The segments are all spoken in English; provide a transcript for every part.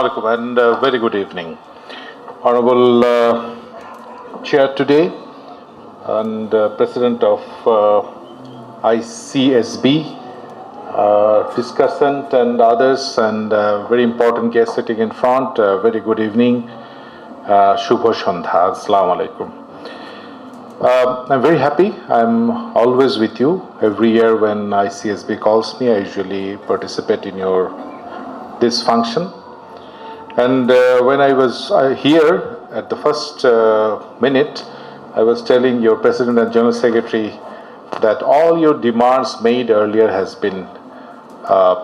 Assalamualaikum and very good evening. Honourable Chair today and President of ICSB, discussant and others, and very important guest sitting in front. Very good evening. Shubho Shandha. Assalamu alaikum. I'm very happy. I'm always with you. Every year when ICSB calls me, I usually participate in this function. And when I was here at the first minute, I was telling your President and General Secretary that all your demands made earlier has been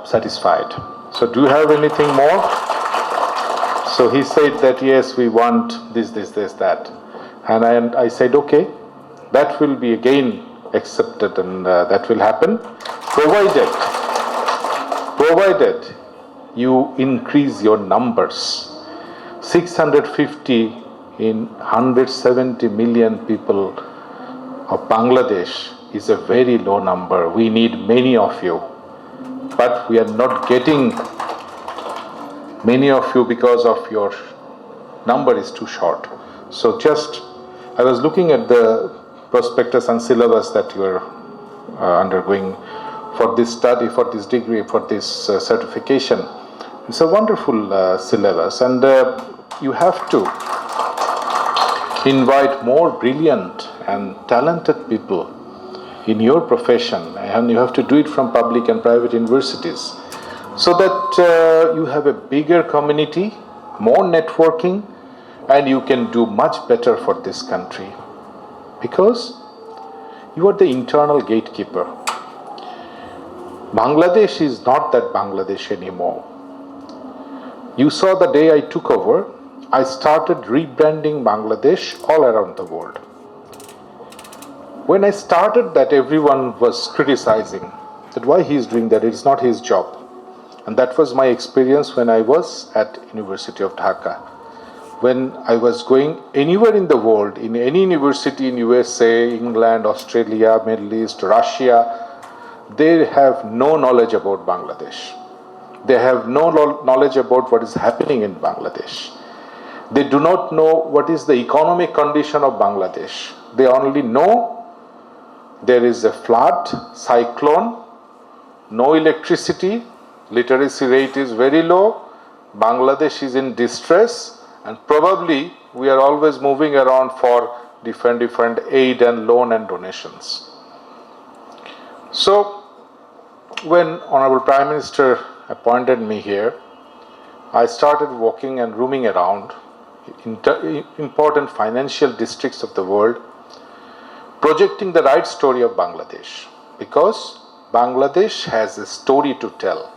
satisfied. So do you have anything more? So he said that yes, we want this, that. And I said, okay, that will be again accepted and that will happen, provided you increase your numbers. 650 in 170 million people of Bangladesh is a very low number. We need many of you, but we are not getting many of you because of your number is too short. So I was looking at the prospectus and syllabus that you are undergoing for this study, for this degree, for this certification. It's a wonderful syllabus, and you have to invite more brilliant and talented people in your profession, and you have to do it from public and private universities, so that you have a bigger community, more networking, and you can do much better for this country, because you are the internal gatekeeper. Bangladesh is not that Bangladesh anymore. You saw the day I took over, I started rebranding Bangladesh all around the world. When I started that, everyone was criticizing that why he is doing that, it's not his job. And that was my experience when I was at University of Dhaka. When I was going anywhere in the world, in any university in USA, England, Australia, Middle East, Russia, they have no knowledge about Bangladesh. They have no knowledge about what is happening in Bangladesh. They do not know what is the economic condition of Bangladesh. They only know there is a flood, cyclone, no electricity, literacy rate is very low, Bangladesh is in distress, and probably we are always moving around for different aid and loan and donations. So when Honourable Prime Minister appointed me here, I started walking and roaming around important financial districts of the world, projecting the right story of Bangladesh, because Bangladesh has a story to tell.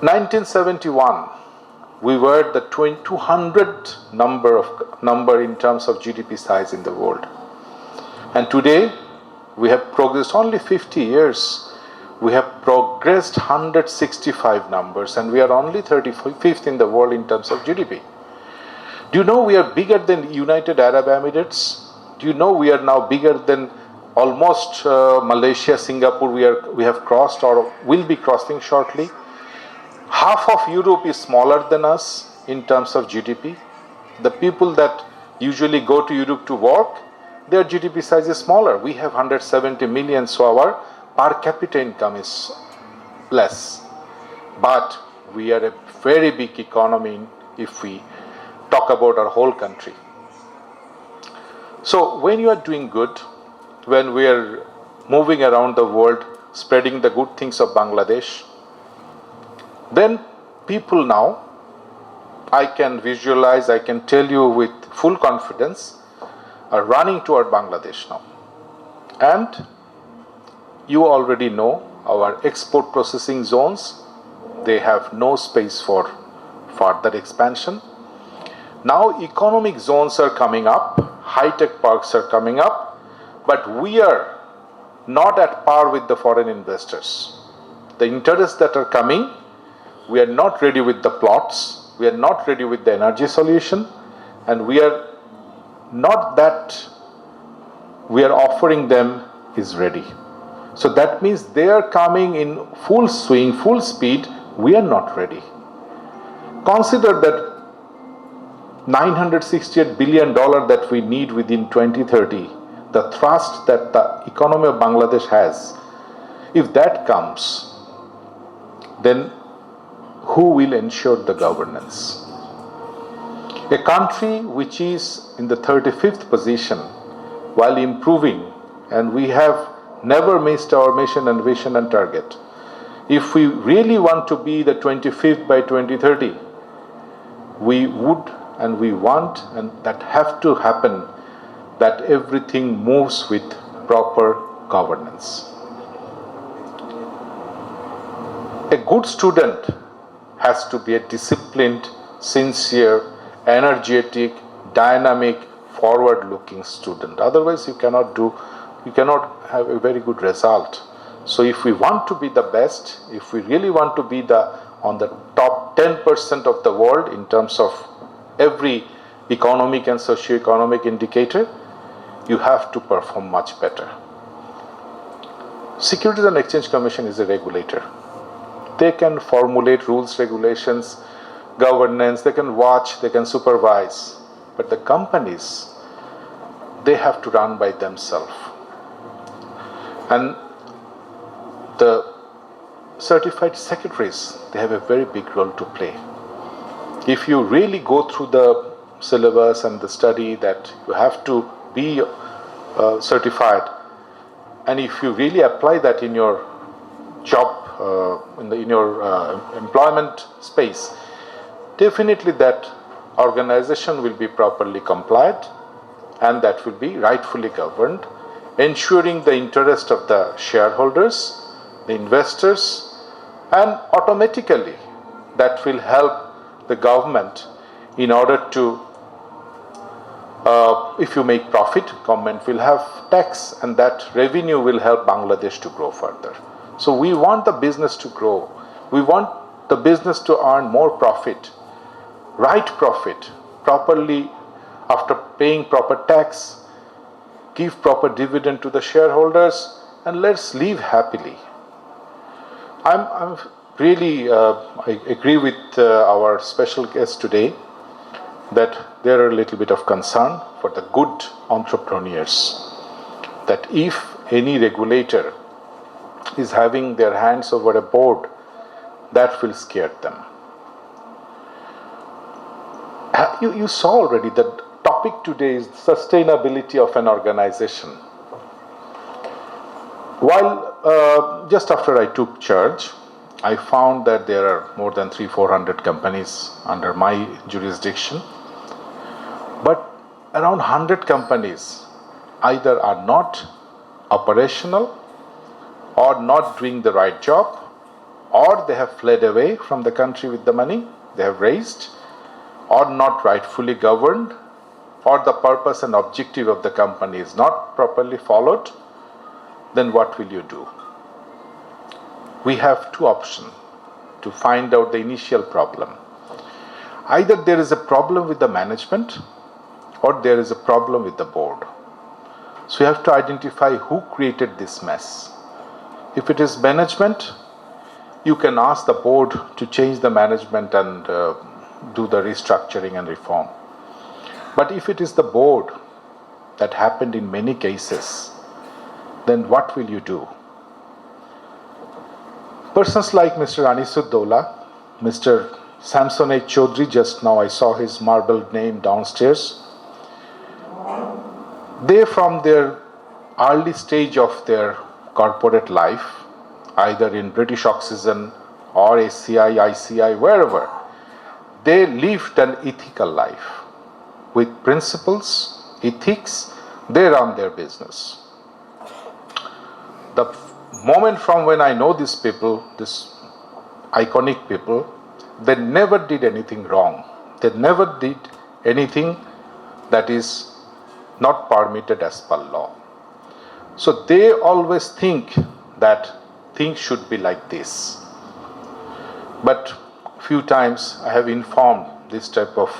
1971, we were the 200th number in terms of GDP size in the world, and today we have progressed only 50 years. We have progressed 165 numbers, and we are only 35th in the world in terms of GDP. Do you know we are bigger than United Arab Emirates? Do you know we are now bigger than almost Malaysia, Singapore? We have crossed or will be crossing shortly. Half of Europe is smaller than us in terms of GDP. The people that usually go to Europe to work, their GDP size is smaller. We have 170 million, so our per capita income is less. But we are a very big economy if we talk about our whole country. So when you are doing good, when we are moving around the world, spreading the good things of Bangladesh, then people now, I can visualize, I can tell you with full confidence, are running toward Bangladesh now. And you already know our export processing zones, they have no space for further expansion. Now economic zones are coming up, high-tech parks are coming up, but we are not at par with the foreign investors. The interests that are coming, we are not ready with the plots, we are not ready with the energy solution, and we are not that we are offering them is ready. So that means they are coming in full swing, full speed, we are not ready. Consider that $968 billion that we need within 2030, the thrust that the economy of Bangladesh has, if that comes, then who will ensure the governance? A country which is in the 35th position while improving, and we have never missed our mission and vision and target. If we really want to be the 25th by 2030, we would and we want, and that have to happen, that everything moves with proper governance. A good student has to be a disciplined, sincere, energetic, dynamic, forward-looking student. Otherwise, you cannot have a very good result. So if we want to be the best, if we really want to be on the top 10% of the world in terms of every economic and socio-economic indicator, you have to perform much better. Securities and Exchange Commission is a regulator. They can formulate rules, regulations, governance, they can watch, they can supervise. But the companies, they have to run by themselves. And the certified secretaries, they have a very big role to play. If you really go through the syllabus and the study that you have to be certified, and if you really apply that in your job, in your employment space, definitely that organization will be properly compliant and that will be rightfully governed, ensuring the interest of the shareholders, the investors, and automatically that will help the government in order to, if you make profit, government will have tax, and that revenue will help Bangladesh to grow further. So we want the business to grow. We want the business to earn more profit, right profit, properly after paying proper tax, give proper dividend to the shareholders, and let's live happily. I'm really, I agree with our special guest today that there are a little bit of concern for the good entrepreneurs, that if any regulator is having their hands over a board, that will scare them. You saw already the topic today is sustainability of an organization. While just after I took charge, I found that there are more than 300-400 companies under my jurisdiction, but around 100 companies either are not operational or not doing the right job, or they have fled away from the country with the money they have raised, or not rightfully governed, or the purpose and objective of the company is not properly followed. Then what will you do? We have two options to find out the initial problem. Either there is a problem with the management or there is a problem with the board. So you have to identify who created this mess. If it is management, you can ask the board to change the management and do the restructuring and reform. But if it is the board, that happened in many cases, then what will you do? Persons like Mr. Anisuddola, Mr. Samson H. Chaudhry, just now I saw his marbled name downstairs. They, from their early stage of their corporate life, either in British Oxygen or ACI, ICI, wherever, they lived an ethical life. With principles, ethics, they run their business. The moment from when I know these people, these iconic people, they never did anything wrong. They never did anything that is not permitted as per law. So they always think that things should be like this. But few times I have informed this type of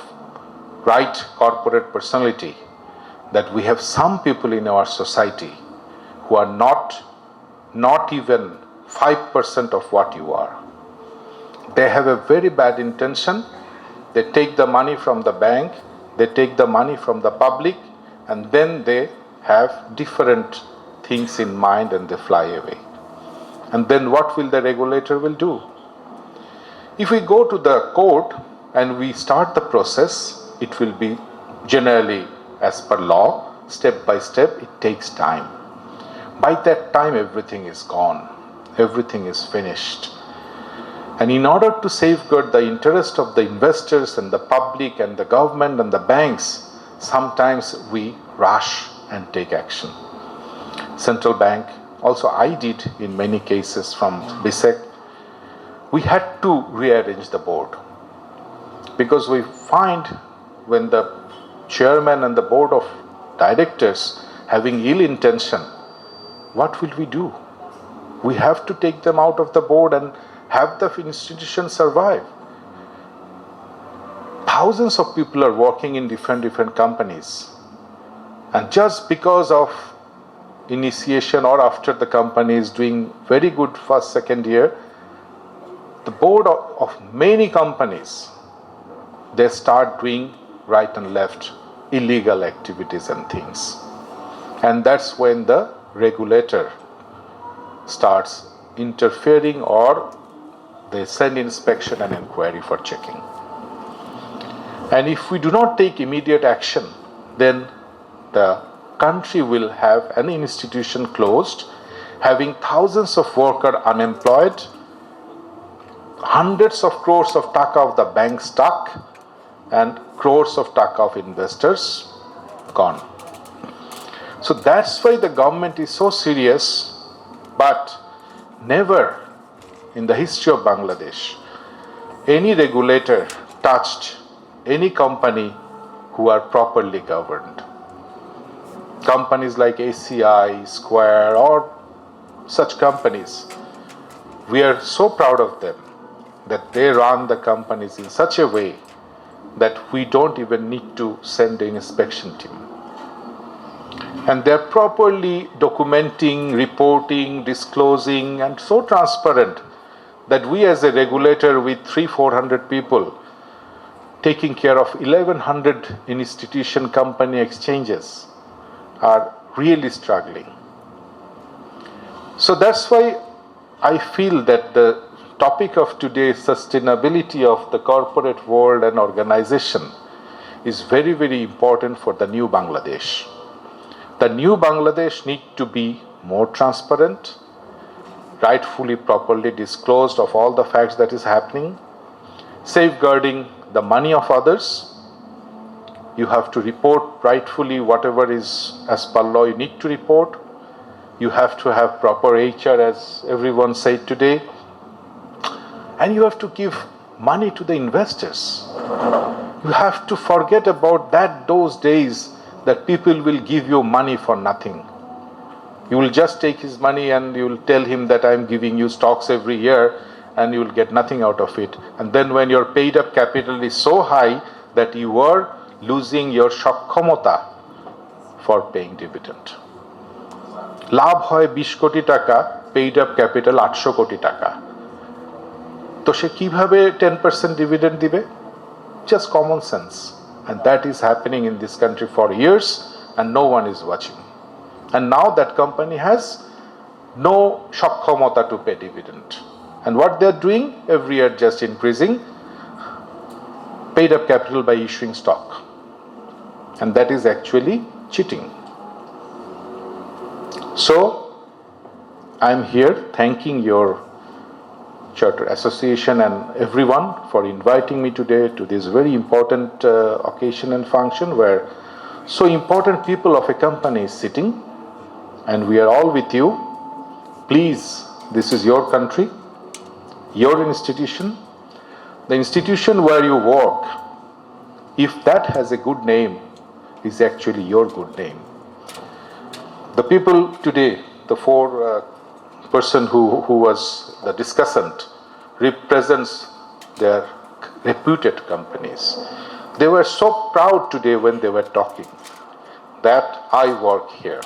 right corporate personality that we have some people in our society who are not even 5% of what you are. They have a very bad intention They take the money from the bank, they take the money from the public, and then they have different things in mind and they fly away. And then what will the regulator will do? If we go to the court and we start the process, it will be generally as per law, step by step, it takes time. By that time, everything is gone, everything is finished. And in order to safeguard the interest of the investors and the public and the government and the banks, sometimes we rush and take action. Central Bank, also I did in many cases from BISEC, we had to rearrange the board because we find when the chairman and the board of directors having ill intention, what will we do? We have to take them out of the board and have the institution survive. Thousands of people are working in different companies, and just because of initiation or after the company is doing very good first, second year, the board of many companies, they start doing right and left illegal activities and things. And that's when the regulator starts interfering or they send inspection and inquiry for checking. And if we do not take immediate action, then the country will have an institution closed, having thousands of workers unemployed, hundreds of crores of taka of the bank stuck, and crores of taka of investors gone. So that's why the government is so serious, but never in the history of Bangladesh, any regulator touched any company who are properly governed. Companies like ACI, Square, or such companies, we are so proud of them that they run the companies in such a way that we don't even need to send an inspection team. And they're properly documenting, reporting, disclosing, and so transparent that we as a regulator with 300-400 people taking care of 1100 institution company exchanges are really struggling. So that's why I feel that the topic of today, sustainability of the corporate world and organization, is very, very important for the new Bangladesh. The new Bangladesh need to be more transparent, rightfully, properly disclosed of all the facts that is happening, safeguarding the money of others. You have to report rightfully whatever is as per law you need to report. You have to have proper HR, as everyone said today. And you have to give money to the investors. You have to forget about those days that people will give you money for nothing. You will just take his money and you will tell him that I am giving you stocks every year and you will get nothing out of it. And then when your paid up capital is so high that you are losing your shakkamata for paying dividend. লাভ হয় 20 কোটি টাকা, paid up capital 800 কোটি টাকা, তো সে কিভাবে 10% dividend দিবে? Just common sense. And that is happening in this country for years and no one is watching. And now that company has no shakkamata to pay dividend. And what they are doing every year, just increasing paid up capital by issuing stock. And that is actually cheating. So I am here thanking your Charter Association and everyone for inviting me today to this very important occasion and function where so important people of a company is sitting, and we are all with you. Please, this is your country, your institution, the institution where you work. If that has a good name, is actually your good name. The people today, the four person who was the discussant, represents their reputed companies. They were so proud today when they were talking that I work here.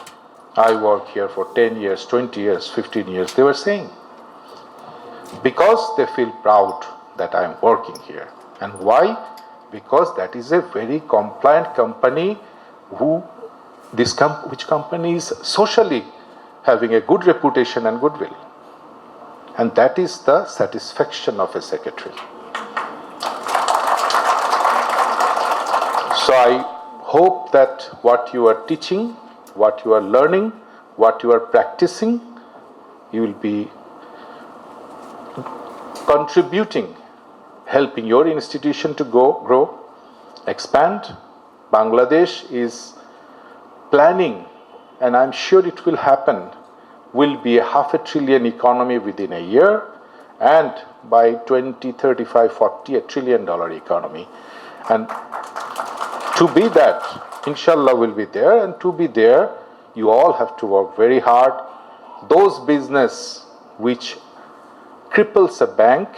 I work here for 10 years, 20 years, 15 years. They were saying because they feel proud that I am working here. And why? because that is a very compliant company which company is socially having a good reputation and goodwill. And that is the satisfaction of a secretary. So I hope that what you are teaching, what you are learning, what you are practicing, you will be contributing, helping your institution to grow, expand. Bangladesh is planning, and I'm sure it will happen, will be a $500 billion economy within a year, and by 2035, $40 $1 trillion economy. And to be that, inshallah, will be there, and to be there, you all have to work very hard. Those business which cripples a bank,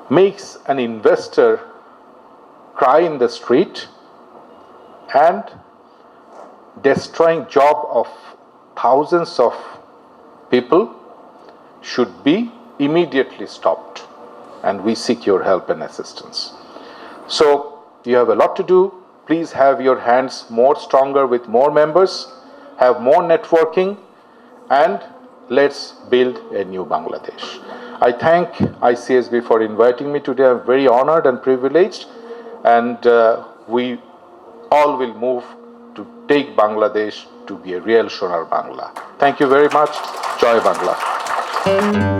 makes an investor cry in the street, and destroying job of thousands of people should be immediately stopped, and we seek your help and assistance. So you have a lot to do. Please have your hands more stronger with more members, have more networking, and let's build a new Bangladesh. I thank ICSB for inviting me today. I'm very honored and privileged, and we all will move to take Bangladesh to be a real Sonar Bangla. Thank you very much. Joy Bangla.